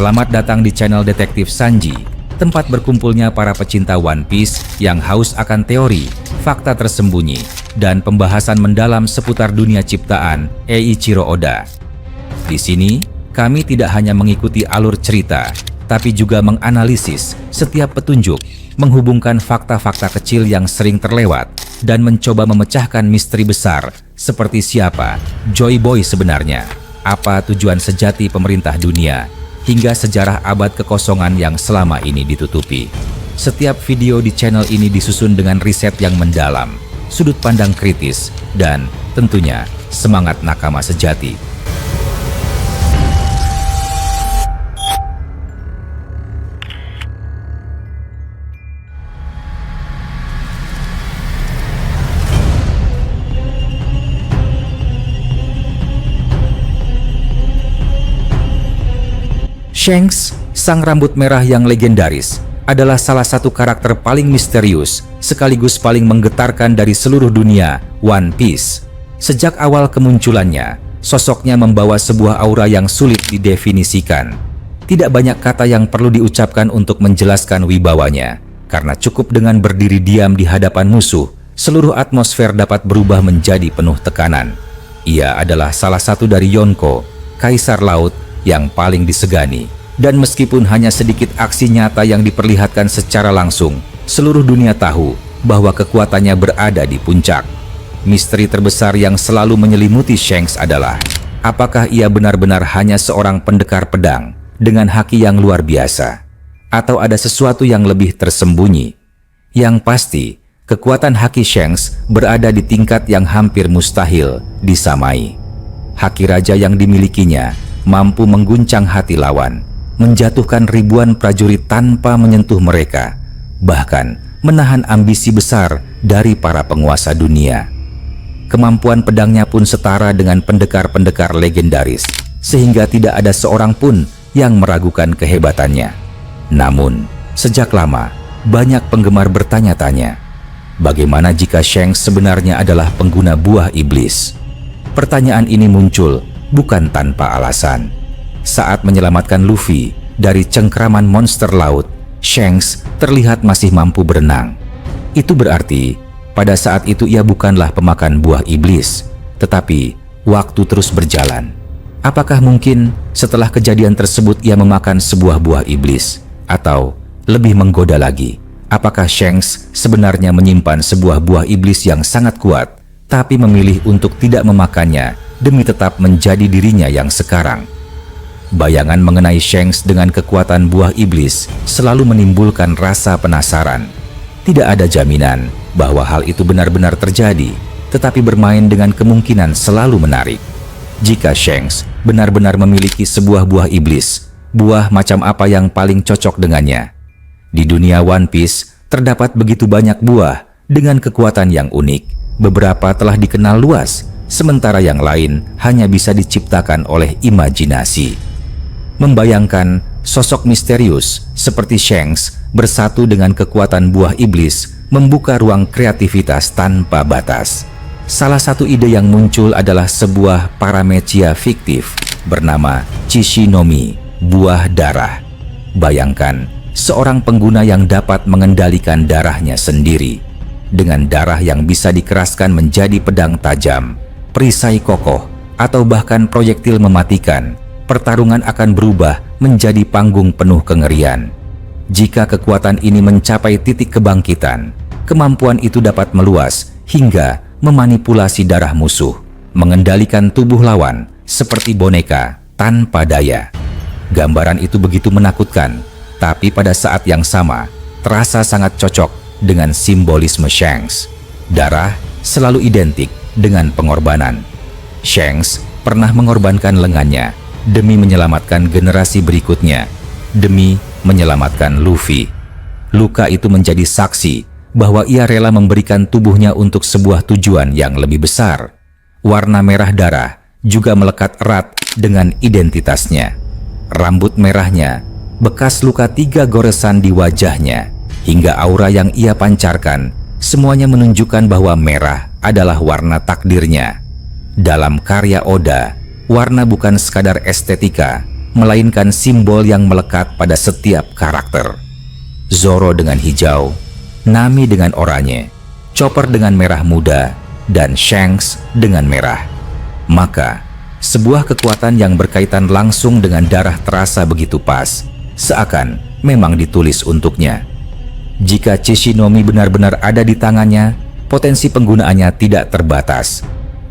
Selamat datang di channel Detektif Sanji, tempat berkumpulnya para pecinta One Piece yang haus akan teori, fakta tersembunyi, dan pembahasan mendalam seputar dunia ciptaan Eiichiro Oda. Di sini, kami tidak hanya mengikuti alur cerita, tapi juga menganalisis setiap petunjuk, menghubungkan fakta-fakta kecil yang sering terlewat, dan mencoba memecahkan misteri besar seperti siapa Joy Boy sebenarnya, apa tujuan sejati pemerintah dunia, hingga sejarah abad kekosongan yang selama ini ditutupi. Setiap video di channel ini disusun dengan riset yang mendalam, sudut pandang kritis, dan tentunya semangat nakama sejati. Shanks, sang rambut merah yang legendaris, adalah salah satu karakter paling misterius sekaligus paling menggetarkan dari seluruh dunia One Piece. Sejak awal kemunculannya, sosoknya membawa sebuah aura yang sulit didefinisikan. Tidak banyak kata yang perlu diucapkan untuk menjelaskan wibawanya, karena cukup dengan berdiri diam di hadapan musuh, seluruh atmosfer dapat berubah menjadi penuh tekanan. Ia adalah salah satu dari Yonko, Kaisar Laut yang paling disegani, dan meskipun hanya sedikit aksi nyata yang diperlihatkan secara langsung, seluruh dunia tahu bahwa kekuatannya berada di puncak. Misteri terbesar yang selalu menyelimuti Shanks adalah, apakah ia benar-benar hanya seorang pendekar pedang dengan haki yang luar biasa, atau ada sesuatu yang lebih tersembunyi? Yang pasti, kekuatan haki Shanks berada di tingkat yang hampir mustahil disamai. Haki raja yang dimilikinya mampu mengguncang hati lawan, menjatuhkan ribuan prajurit tanpa menyentuh mereka, bahkan menahan ambisi besar dari para penguasa dunia. Kemampuan pedangnya pun setara dengan pendekar-pendekar legendaris, sehingga tidak ada seorang pun yang meragukan kehebatannya. Namun, sejak lama, banyak penggemar bertanya-tanya, bagaimana jika Shanks sebenarnya adalah pengguna buah iblis? Pertanyaan ini muncul bukan tanpa alasan. Saat menyelamatkan Luffy dari cengkraman monster laut, Shanks terlihat masih mampu berenang. Itu berarti, pada saat itu ia bukanlah pemakan buah iblis, tetapi waktu terus berjalan. Apakah mungkin setelah kejadian tersebut ia memakan sebuah buah iblis? Atau lebih menggoda lagi, apakah Shanks sebenarnya menyimpan sebuah buah iblis yang sangat kuat, tapi memilih untuk tidak memakannya demi tetap menjadi dirinya yang sekarang? Bayangan mengenai Shanks dengan kekuatan buah iblis selalu menimbulkan rasa penasaran. Tidak ada jaminan bahwa hal itu benar-benar terjadi, tetapi bermain dengan kemungkinan selalu menarik. Jika Shanks benar-benar memiliki sebuah buah iblis, buah macam apa yang paling cocok dengannya? Di dunia One Piece terdapat begitu banyak buah dengan kekuatan yang unik. Beberapa telah dikenal luas, sementara yang lain hanya bisa diciptakan oleh imajinasi. Membayangkan sosok misterius seperti Shanks bersatu dengan kekuatan buah iblis membuka ruang kreativitas tanpa batas. Salah satu ide yang muncul adalah sebuah paramecia fiktif bernama Chishinomi, buah darah. Bayangkan seorang pengguna yang dapat mengendalikan darahnya sendiri. Dengan darah yang bisa dikeraskan menjadi pedang tajam, perisai kokoh, atau bahkan proyektil mematikan, pertarungan akan berubah menjadi panggung penuh kengerian. Jika kekuatan ini mencapai titik kebangkitan, kemampuan itu dapat meluas hingga memanipulasi darah musuh, mengendalikan tubuh lawan seperti boneka tanpa daya. Gambaran itu begitu menakutkan, tapi pada saat yang sama, terasa sangat cocok dengan simbolisme Shanks. Darah selalu identik dengan pengorbanan. Shanks pernah mengorbankan lengannya demi menyelamatkan generasi berikutnya, demi menyelamatkan Luffy. Luka itu menjadi saksi bahwa ia rela memberikan tubuhnya untuk sebuah tujuan yang lebih besar. Warna merah darah juga melekat erat dengan identitasnya. Rambut merahnya, bekas luka 3 goresan di wajahnya, hingga aura yang ia pancarkan, semuanya menunjukkan bahwa merah adalah warna takdirnya. Dalam karya Oda, warna bukan sekadar estetika, melainkan simbol yang melekat pada setiap karakter. Zoro dengan hijau, Nami dengan oranye, Chopper dengan merah muda, dan Shanks dengan merah. Maka, sebuah kekuatan yang berkaitan langsung dengan darah terasa begitu pas, seakan memang ditulis untuknya. Jika Chishinome benar-benar ada di tangannya, potensi penggunaannya tidak terbatas.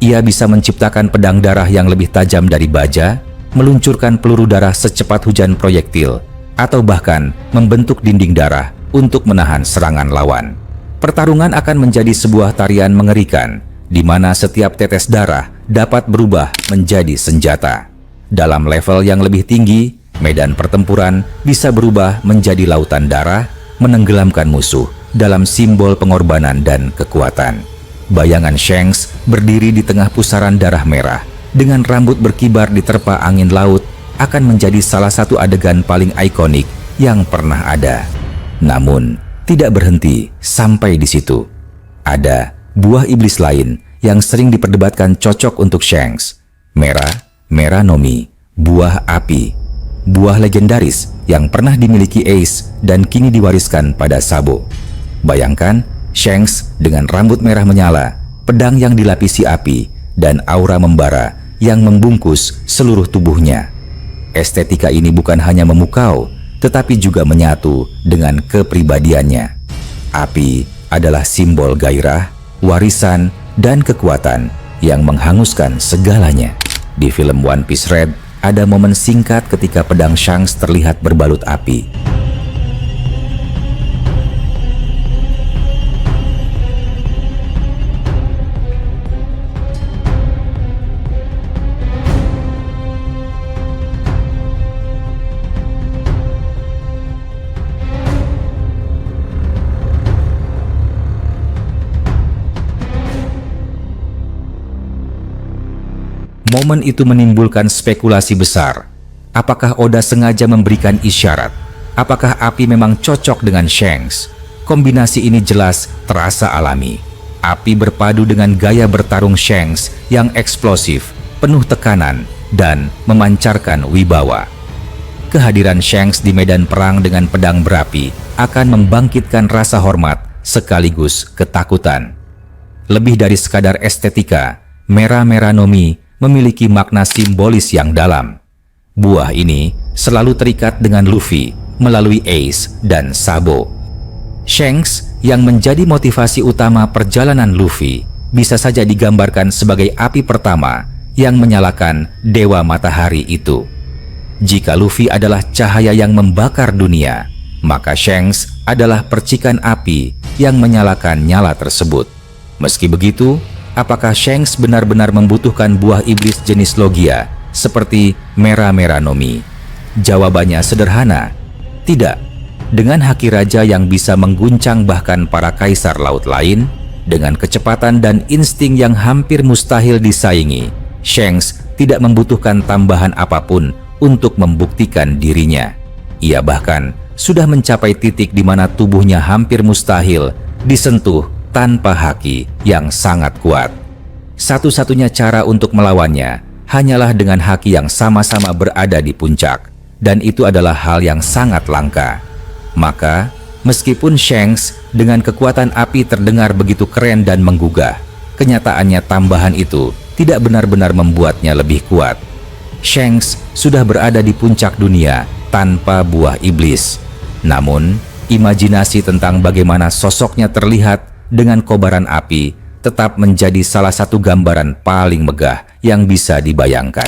Ia bisa menciptakan pedang darah yang lebih tajam dari baja, meluncurkan peluru darah secepat hujan proyektil, atau bahkan membentuk dinding darah untuk menahan serangan lawan. Pertarungan akan menjadi sebuah tarian mengerikan, di mana setiap tetes darah dapat berubah menjadi senjata. Dalam level yang lebih tinggi, medan pertempuran bisa berubah menjadi lautan darah, menenggelamkan musuh dalam simbol pengorbanan dan kekuatan. Bayangan Shanks berdiri di tengah pusaran darah merah, dengan rambut berkibar diterpa angin laut, akan menjadi salah satu adegan paling ikonik yang pernah ada. Namun, tidak berhenti sampai di situ. Ada buah iblis lain yang sering diperdebatkan cocok untuk Shanks. Meranomi, buah api. Buah legendaris yang pernah dimiliki Ace dan kini diwariskan pada Sabo. Bayangkan, Shanks dengan rambut merah menyala, pedang yang dilapisi api, dan aura membara yang membungkus seluruh tubuhnya. Estetika ini bukan hanya memukau, tetapi juga menyatu dengan kepribadiannya. Api adalah simbol gairah, warisan, dan kekuatan yang menghanguskan segalanya. Di film One Piece Red, ada momen singkat ketika pedang Shanks terlihat berbalut api. Momen itu menimbulkan spekulasi besar. Apakah Oda sengaja memberikan isyarat? Apakah api memang cocok dengan Shanks? Kombinasi ini jelas terasa alami. Api berpadu dengan gaya bertarung Shanks yang eksplosif, penuh tekanan, dan memancarkan wibawa. Kehadiran Shanks di medan perang dengan pedang berapi akan membangkitkan rasa hormat sekaligus ketakutan. Lebih dari sekadar estetika, Meranomi memiliki makna simbolis yang dalam. Buah ini selalu terikat dengan Luffy melalui Ace dan Sabo. Shanks yang menjadi motivasi utama perjalanan Luffy bisa saja digambarkan sebagai api pertama yang menyalakan Dewa Matahari itu. Jika Luffy adalah cahaya yang membakar dunia, maka Shanks adalah percikan api yang menyalakan nyala tersebut. Meski begitu, apakah Shanks benar-benar membutuhkan buah iblis jenis Logia seperti Meranomi? Jawabannya sederhana, tidak. Dengan haki raja yang bisa mengguncang bahkan para kaisar laut lain, dengan kecepatan dan insting yang hampir mustahil disaingi, Shanks tidak membutuhkan tambahan apapun untuk membuktikan dirinya. Ia bahkan sudah mencapai titik di mana tubuhnya hampir mustahil disentuh tanpa haki yang sangat kuat. Satu-satunya cara untuk melawannya hanyalah dengan haki yang sama-sama berada di puncak, dan itu adalah hal yang sangat langka. Maka, meskipun Shanks dengan kekuatan api terdengar begitu keren dan menggugah, kenyataannya tambahan itu tidak benar-benar membuatnya lebih kuat. Shanks sudah berada di puncak dunia tanpa buah iblis. Namun, imajinasi tentang bagaimana sosoknya terlihat dengan kobaran api tetap menjadi salah satu gambaran paling megah yang bisa dibayangkan.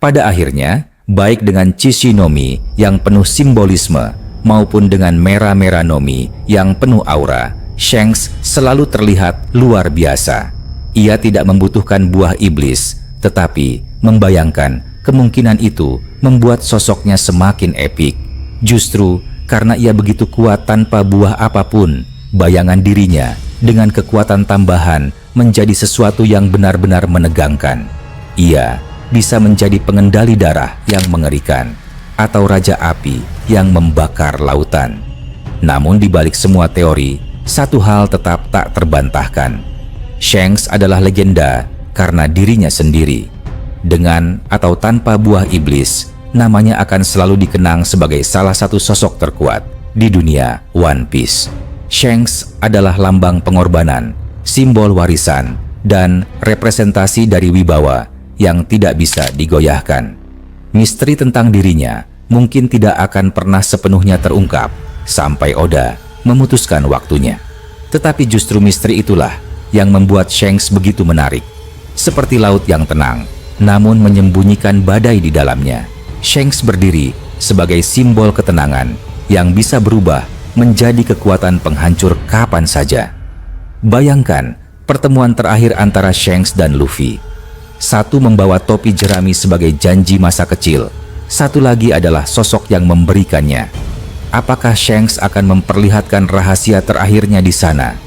Pada akhirnya, baik dengan Chishinome yang penuh simbolisme maupun dengan Meranomi yang penuh aura, Shanks selalu terlihat luar biasa. Ia tidak membutuhkan buah iblis, tetapi membayangkan kemungkinan itu membuat sosoknya semakin epik. Justru karena ia begitu kuat tanpa buah apapun, bayangan dirinya dengan kekuatan tambahan menjadi sesuatu yang benar-benar menegangkan. Ia bisa menjadi pengendali darah yang mengerikan, atau raja api yang membakar lautan. Namun di balik semua teori, satu hal tetap tak terbantahkan. Shanks adalah legenda karena dirinya sendiri. Dengan atau tanpa buah iblis, namanya akan selalu dikenang sebagai salah satu sosok terkuat di dunia One Piece. Shanks adalah lambang pengorbanan, simbol warisan, dan representasi dari wibawa yang tidak bisa digoyahkan. Misteri tentang dirinya mungkin tidak akan pernah sepenuhnya terungkap sampai Oda memutuskan waktunya. Tetapi justru misteri itulah yang membuat Shanks begitu menarik. Seperti laut yang tenang, namun menyembunyikan badai di dalamnya. Shanks berdiri sebagai simbol ketenangan yang bisa berubah menjadi kekuatan penghancur kapan saja. Bayangkan pertemuan terakhir antara Shanks dan Luffy. Satu membawa topi jerami sebagai janji masa kecil, satu lagi adalah sosok yang memberikannya. Apakah Shanks akan memperlihatkan rahasia terakhirnya di sana?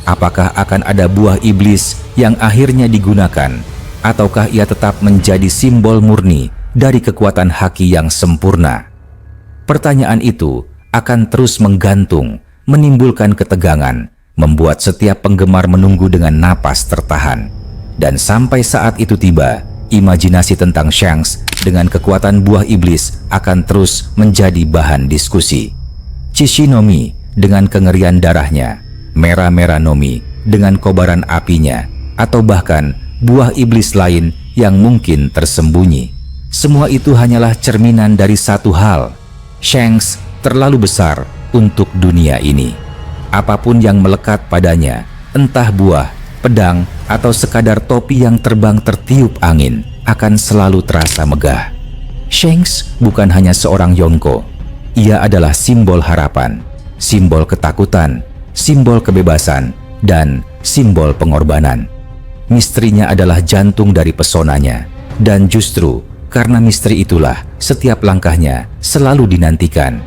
Apakah akan ada buah iblis yang akhirnya digunakan? Ataukah ia tetap menjadi simbol murni dari kekuatan haki yang sempurna? Pertanyaan itu akan terus menggantung, menimbulkan ketegangan, membuat setiap penggemar menunggu dengan napas tertahan. Dan sampai saat itu tiba, imajinasi tentang Shanks dengan kekuatan buah iblis akan terus menjadi bahan diskusi. Chishinomiya dengan kengerian darahnya, Mera-Mera Nomi dengan kobaran apinya, atau bahkan buah iblis lain yang mungkin tersembunyi. Semua itu hanyalah cerminan dari satu hal. Shanks terlalu besar untuk dunia ini. Apapun yang melekat padanya, entah buah, pedang, atau sekadar topi yang terbang tertiup angin, akan selalu terasa megah. Shanks bukan hanya seorang Yonko. Ia adalah simbol harapan, simbol ketakutan, simbol kebebasan, dan simbol pengorbanan. Misterinya adalah jantung dari pesonanya, dan justru karena misteri itulah setiap langkahnya selalu dinantikan.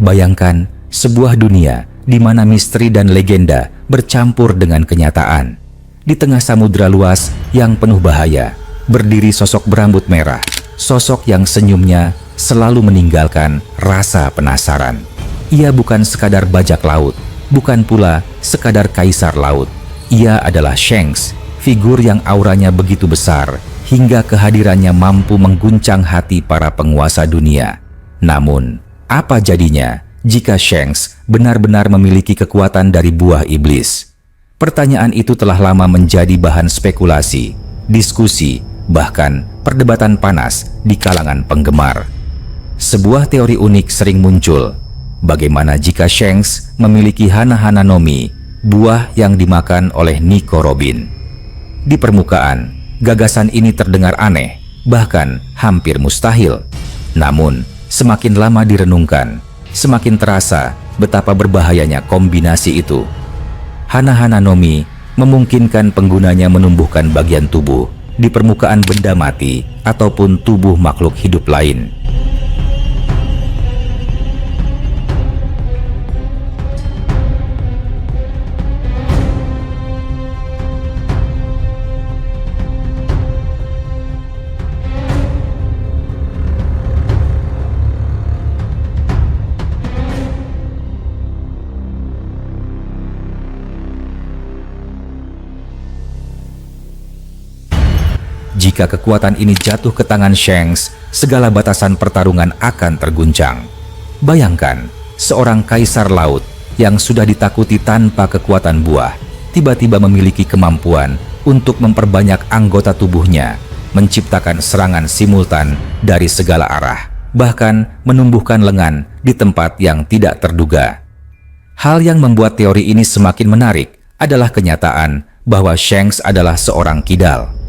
Bayangkan sebuah dunia di mana misteri dan legenda bercampur dengan kenyataan. Di tengah samudera luas yang penuh bahaya, berdiri sosok berambut merah, sosok yang senyumnya selalu meninggalkan rasa penasaran. Ia bukan sekadar bajak laut, bukan pula sekadar kaisar laut. Ia adalah Shanks, figur yang auranya begitu besar hingga kehadirannya mampu mengguncang hati para penguasa dunia. Namun, apa jadinya jika Shanks benar-benar memiliki kekuatan dari buah iblis? Pertanyaan itu telah lama menjadi bahan spekulasi, diskusi, bahkan perdebatan panas di kalangan penggemar. Sebuah teori unik sering muncul. Bagaimana jika Shanks memiliki Hana-Hana Nomi, buah yang dimakan oleh Nico Robin? Di permukaan, gagasan ini terdengar aneh, bahkan hampir mustahil. Namun, semakin lama direnungkan, semakin terasa betapa berbahayanya kombinasi itu. Hana-Hana Nomi memungkinkan penggunanya menumbuhkan bagian tubuh di permukaan benda mati ataupun tubuh makhluk hidup lain. Jika kekuatan ini jatuh ke tangan Shanks, segala batasan pertarungan akan terguncang. Bayangkan, seorang kaisar laut yang sudah ditakuti tanpa kekuatan buah, tiba-tiba memiliki kemampuan untuk memperbanyak anggota tubuhnya, menciptakan serangan simultan dari segala arah, bahkan menumbuhkan lengan di tempat yang tidak terduga. Hal yang membuat teori ini semakin menarik adalah kenyataan bahwa Shanks adalah seorang kidal.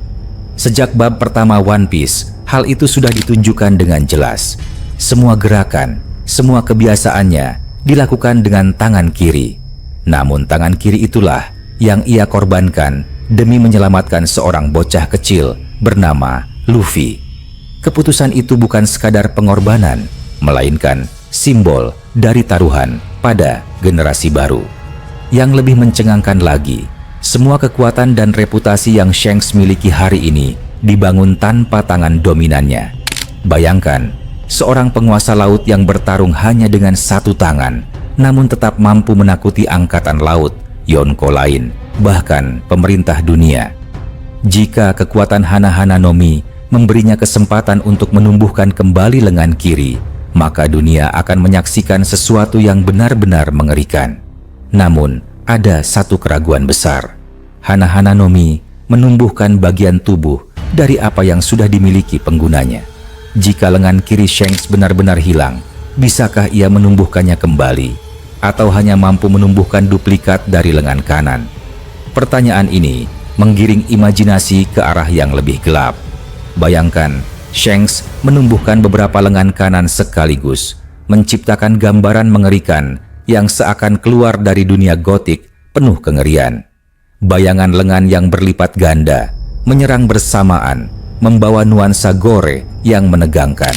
Sejak bab pertama One Piece, hal itu sudah ditunjukkan dengan jelas. Semua gerakan, semua kebiasaannya dilakukan dengan tangan kiri. Namun tangan kiri itulah yang ia korbankan demi menyelamatkan seorang bocah kecil bernama Luffy. Keputusan itu bukan sekadar pengorbanan, melainkan simbol dari taruhan pada generasi baru. Yang lebih mencengangkan lagi, semua kekuatan dan reputasi yang Shanks miliki hari ini dibangun tanpa tangan dominannya. Bayangkan, seorang penguasa laut yang bertarung hanya dengan satu tangan, namun tetap mampu menakuti angkatan laut, Yonko lain, bahkan pemerintah dunia. Jika kekuatan Hana-Hana Nomi memberinya kesempatan untuk menumbuhkan kembali lengan kiri, maka dunia akan menyaksikan sesuatu yang benar-benar mengerikan. Namun, ada satu keraguan besar. Hana-Hana Nomi menumbuhkan bagian tubuh dari apa yang sudah dimiliki penggunanya. Jika lengan kiri Shanks benar-benar hilang, bisakah ia menumbuhkannya kembali? Atau hanya mampu menumbuhkan duplikat dari lengan kanan? Pertanyaan ini menggiring imajinasi ke arah yang lebih gelap. Bayangkan, Shanks menumbuhkan beberapa lengan kanan sekaligus, menciptakan gambaran mengerikan yang seakan keluar dari dunia gotik penuh kengerian. Bayangan lengan yang berlipat ganda, menyerang bersamaan, membawa nuansa gore yang menegangkan.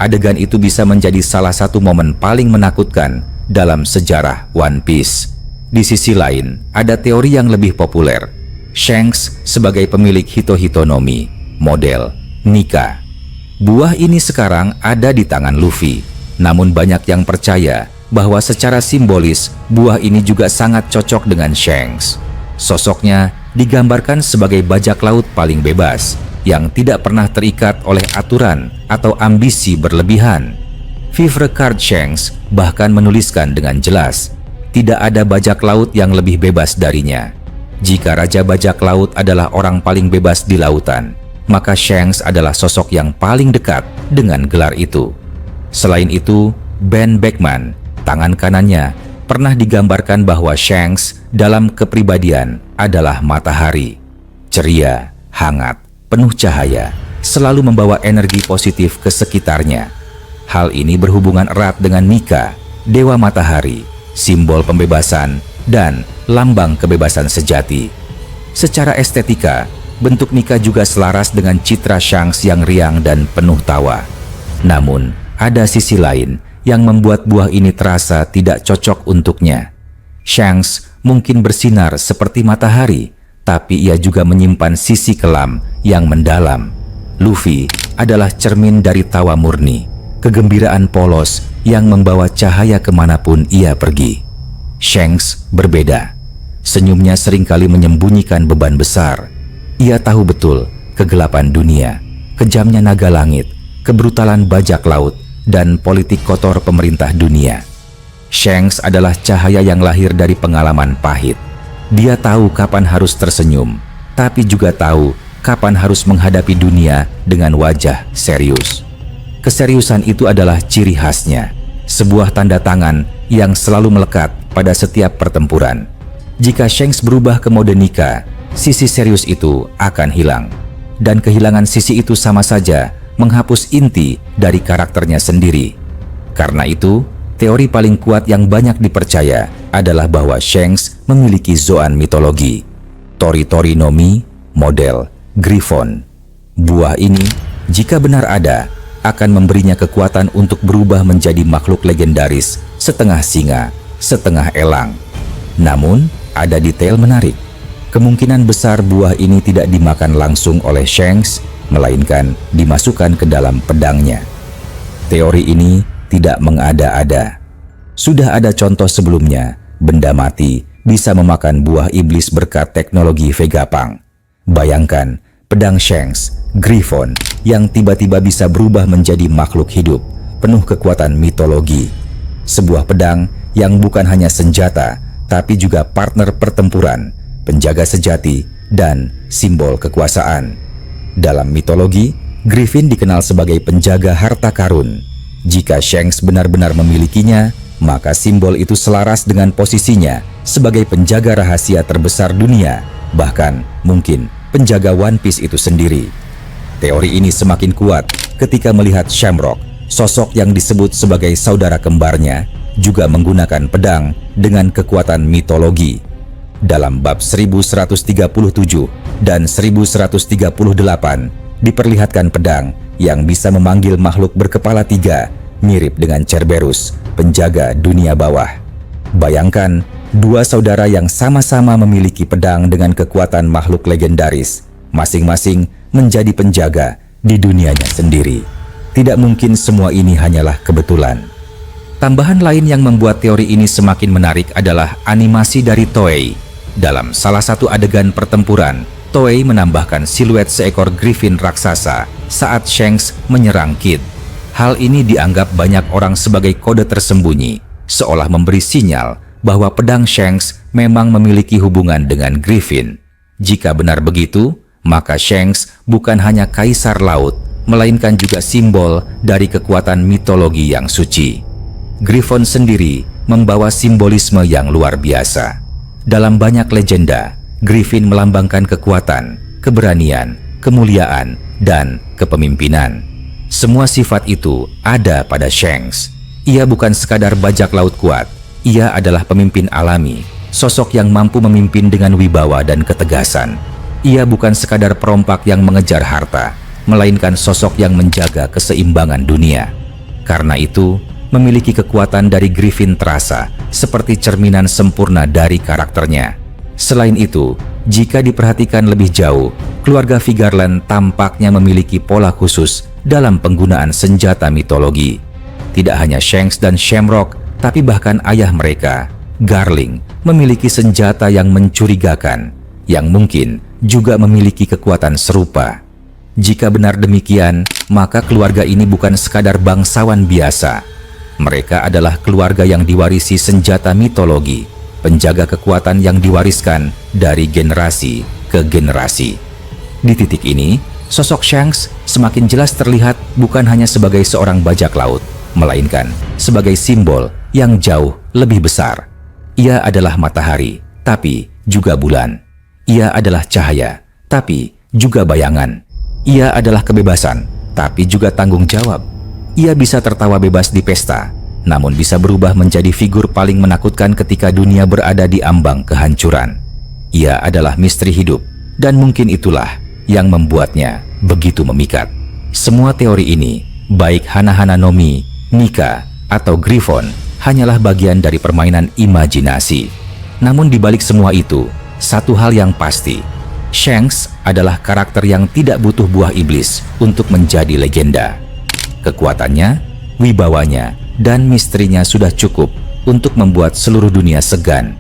Adegan itu bisa menjadi salah satu momen paling menakutkan dalam sejarah One Piece. Di sisi lain, ada teori yang lebih populer. Shanks sebagai pemilik Hito-Hito Nomi, model Nika. Buah ini sekarang ada di tangan Luffy. Namun banyak yang percaya bahwa secara simbolis buah ini juga sangat cocok dengan Shanks. Sosoknya digambarkan sebagai bajak laut paling bebas, yang tidak pernah terikat oleh aturan atau ambisi berlebihan. Vivre Card Shanks bahkan menuliskan dengan jelas, tidak ada bajak laut yang lebih bebas darinya. Jika Raja Bajak Laut adalah orang paling bebas di lautan, maka Shanks adalah sosok yang paling dekat dengan gelar itu. Selain itu, Ben Beckman, tangan kanannya, pernah digambarkan bahwa Shanks dalam kepribadian adalah matahari. Ceria, hangat, penuh cahaya, selalu membawa energi positif ke sekitarnya. Hal ini berhubungan erat dengan Nika, dewa matahari, simbol pembebasan, dan lambang kebebasan sejati. Secara estetika, bentuk Nika juga selaras dengan citra Shanks yang riang dan penuh tawa. Namun, ada sisi lain yang membuat buah ini terasa tidak cocok untuknya. Shanks mungkin bersinar seperti matahari, tapi ia juga menyimpan sisi kelam yang mendalam. Luffy adalah cermin dari tawa murni, kegembiraan polos yang membawa cahaya kemanapun ia pergi. Shanks berbeda. Senyumnya seringkali menyembunyikan beban besar. Ia tahu betul kegelapan dunia, kejamnya naga langit, kebrutalan bajak laut, dan politik kotor pemerintah dunia. Shanks adalah cahaya yang lahir dari pengalaman pahit. Dia tahu kapan harus tersenyum, tapi juga tahu kapan harus menghadapi dunia dengan wajah serius. Keseriusan itu adalah ciri khasnya, sebuah tanda tangan yang selalu melekat pada setiap pertempuran. Jika Shanks berubah ke mode Nika, sisi serius itu akan hilang. Dan kehilangan sisi itu sama saja menghapus inti dari karakternya sendiri. Karena itu, teori paling kuat yang banyak dipercaya adalah bahwa Shanks memiliki Zoan mitologi. Tori-Tori Nomi, model Griffon. Buah ini, jika benar ada, akan memberinya kekuatan untuk berubah menjadi makhluk legendaris, setengah singa, setengah elang. Namun, ada detail menarik. Kemungkinan besar buah ini tidak dimakan langsung oleh Shanks, melainkan dimasukkan ke dalam pedangnya. Teori ini tidak mengada-ada. Sudah ada contoh sebelumnya, benda mati bisa memakan buah iblis berkat teknologi Vegapunk. Bayangkan, pedang Shanks, Griffon, yang tiba-tiba bisa berubah menjadi makhluk hidup, penuh kekuatan mitologi. Sebuah pedang yang bukan hanya senjata, tapi juga partner pertempuran, penjaga sejati, dan simbol kekuasaan. Dalam mitologi, Griffin dikenal sebagai penjaga harta karun. Jika Shanks benar-benar memilikinya, maka simbol itu selaras dengan posisinya sebagai penjaga rahasia terbesar dunia, bahkan mungkin penjaga One Piece itu sendiri. Teori ini semakin kuat ketika melihat Shamrock, sosok yang disebut sebagai saudara kembarnya, juga menggunakan pedang dengan kekuatan mitologi. Dalam bab 1137 dan 1138 diperlihatkan pedang yang bisa memanggil makhluk berkepala tiga, mirip dengan Cerberus, penjaga dunia bawah. Bayangkan, dua saudara yang sama-sama memiliki pedang dengan kekuatan makhluk legendaris, masing-masing menjadi penjaga di dunianya sendiri. Tidak mungkin semua ini hanyalah kebetulan. Tambahan lain yang membuat teori ini semakin menarik adalah animasi dari Toei. Dalam salah satu adegan pertempuran, Toei menambahkan siluet seekor griffin raksasa saat Shanks menyerang Kid. Hal ini dianggap banyak orang sebagai kode tersembunyi, seolah memberi sinyal bahwa pedang Shanks memang memiliki hubungan dengan griffin. Jika benar begitu, maka Shanks bukan hanya kaisar laut, melainkan juga simbol dari kekuatan mitologi yang suci. Griffon sendiri membawa simbolisme yang luar biasa. Dalam banyak legenda, Griffin melambangkan kekuatan, keberanian, kemuliaan, dan kepemimpinan. Semua sifat itu ada pada Shanks. Ia bukan sekadar bajak laut kuat, ia adalah pemimpin alami, sosok yang mampu memimpin dengan wibawa dan ketegasan. Ia bukan sekadar perompak yang mengejar harta, melainkan sosok yang menjaga keseimbangan dunia. Karena itu, memiliki kekuatan dari Griffin terasa seperti cerminan sempurna dari karakternya. Selain itu, jika diperhatikan lebih jauh, keluarga Vigarland tampaknya memiliki pola khusus dalam penggunaan senjata mitologi. Tidak hanya Shanks dan Shamrock, tapi bahkan ayah mereka, Garling, memiliki senjata yang mencurigakan, yang mungkin juga memiliki kekuatan serupa. Jika benar demikian, maka keluarga ini bukan sekadar bangsawan biasa. Mereka adalah keluarga yang diwarisi senjata mitologi, penjaga kekuatan yang diwariskan dari generasi ke generasi. Di titik ini, sosok Shanks semakin jelas terlihat bukan hanya sebagai seorang bajak laut, melainkan sebagai simbol yang jauh lebih besar. Ia adalah matahari, tapi juga bulan. Ia adalah cahaya, tapi juga bayangan. Ia adalah kebebasan, tapi juga tanggung jawab. Ia bisa tertawa bebas di pesta, namun bisa berubah menjadi figur paling menakutkan ketika dunia berada di ambang kehancuran. Ia adalah misteri hidup, dan mungkin itulah yang membuatnya begitu memikat. Semua teori ini, baik Hana-Hana no Mi, Nika, atau Griffon, hanyalah bagian dari permainan imajinasi. Namun di balik semua itu, satu hal yang pasti, Shanks adalah karakter yang tidak butuh buah iblis untuk menjadi legenda. Kekuatannya, wibawanya, dan misterinya sudah cukup untuk membuat seluruh dunia segan.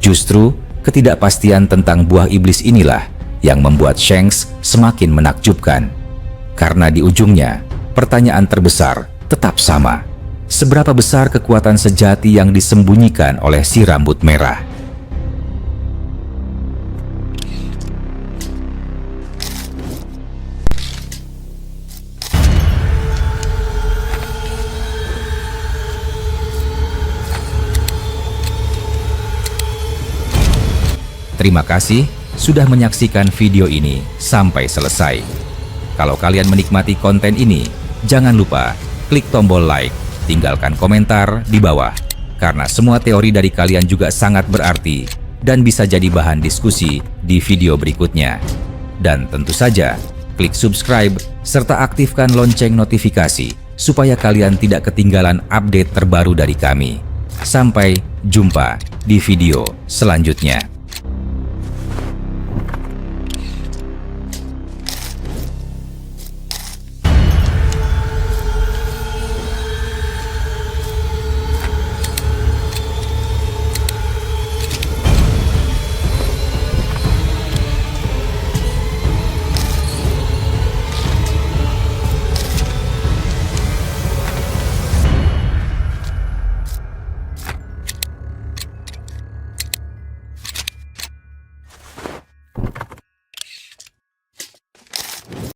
Justru, ketidakpastian tentang buah iblis inilah yang membuat Shanks semakin menakjubkan. Karena di ujungnya, pertanyaan terbesar tetap sama. Seberapa besar kekuatan sejati yang disembunyikan oleh si rambut merah? Terima kasih sudah menyaksikan video ini sampai selesai. Kalau kalian menikmati konten ini, jangan lupa klik tombol like, tinggalkan komentar di bawah, karena semua teori dari kalian juga sangat berarti dan bisa jadi bahan diskusi di video berikutnya. Dan tentu saja, klik subscribe serta aktifkan lonceng notifikasi supaya kalian tidak ketinggalan update terbaru dari kami. Sampai jumpa di video selanjutnya.